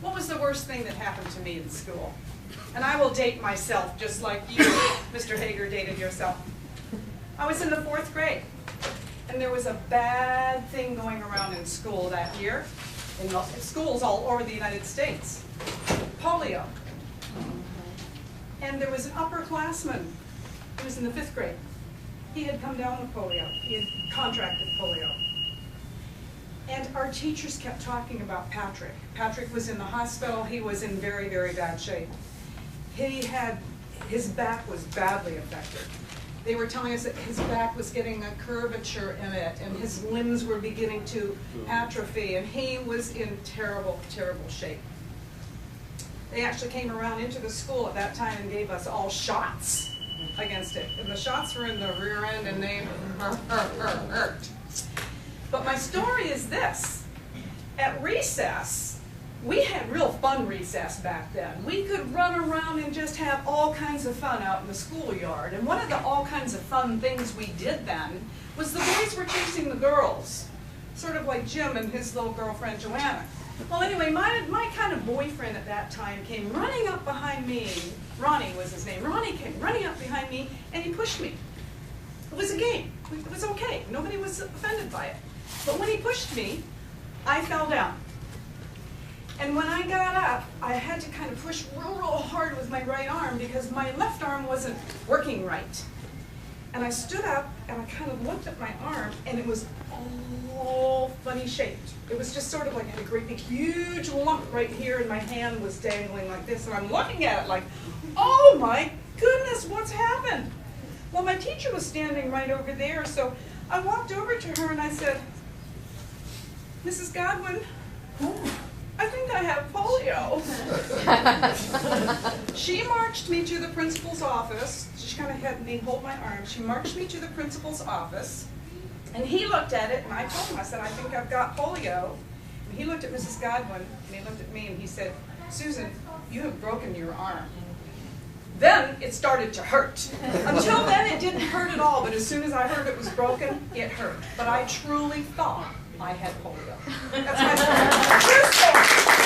What was the worst thing that happened to me in school? And I will date myself just like you, Mr. Hager, dated yourself. I was in the 4th grade, and there was a bad thing going around in school that year, in schools all over the United States. Polio. And there was an upperclassman who was in the 5th grade. He had come down with polio. He had contracted polio. And our teachers kept talking about Patrick. Patrick was in the hospital. He was in very, very bad shape. His back was badly affected. They were telling us that his back was getting a curvature in it, and his limbs were beginning to atrophy, and he was in terrible, terrible shape. They actually came around into the school at that time and gave us all shots against it. And the shots were in the rear end, and they hurt. But my story is this. At recess, we had real fun recess back then. We could run around and just have all kinds of fun out in the schoolyard. And one of the all kinds of fun things we did then was the boys were chasing the girls, sort of like Jim and his little girlfriend Joanna. Well, anyway, my kind of boyfriend at that time came running up behind me. Ronnie was his name. Ronnie came running up behind me, and he pushed me. It was a game. It was okay. Nobody was offended by it. But when he pushed me, I fell down. And when I got up, I had to kind of push real hard with my right arm because my left arm wasn't working right. And I stood up, and I kind of looked at my arm, and it was all funny shaped. It was just sort of like a great big huge lump right here, and my hand was dangling like this, and I'm looking at it like, oh my goodness, what's happened? Well, my teacher was standing right over there, so I walked over to her and I said, Mrs. Godwin, I think I have polio. She marched me to the principal's office. She kind of had me hold my arm. She marched me to the principal's office, and he looked at it, and I told him, I said, I think I've got polio. And he looked at Mrs. Godwin, and he looked at me, and he said, Susan, you have broken your arm. Then it started to hurt. Until then, it didn't hurt at all, but as soon as I heard it was broken, it hurt. But I truly thought I had polio. That's my story. True story.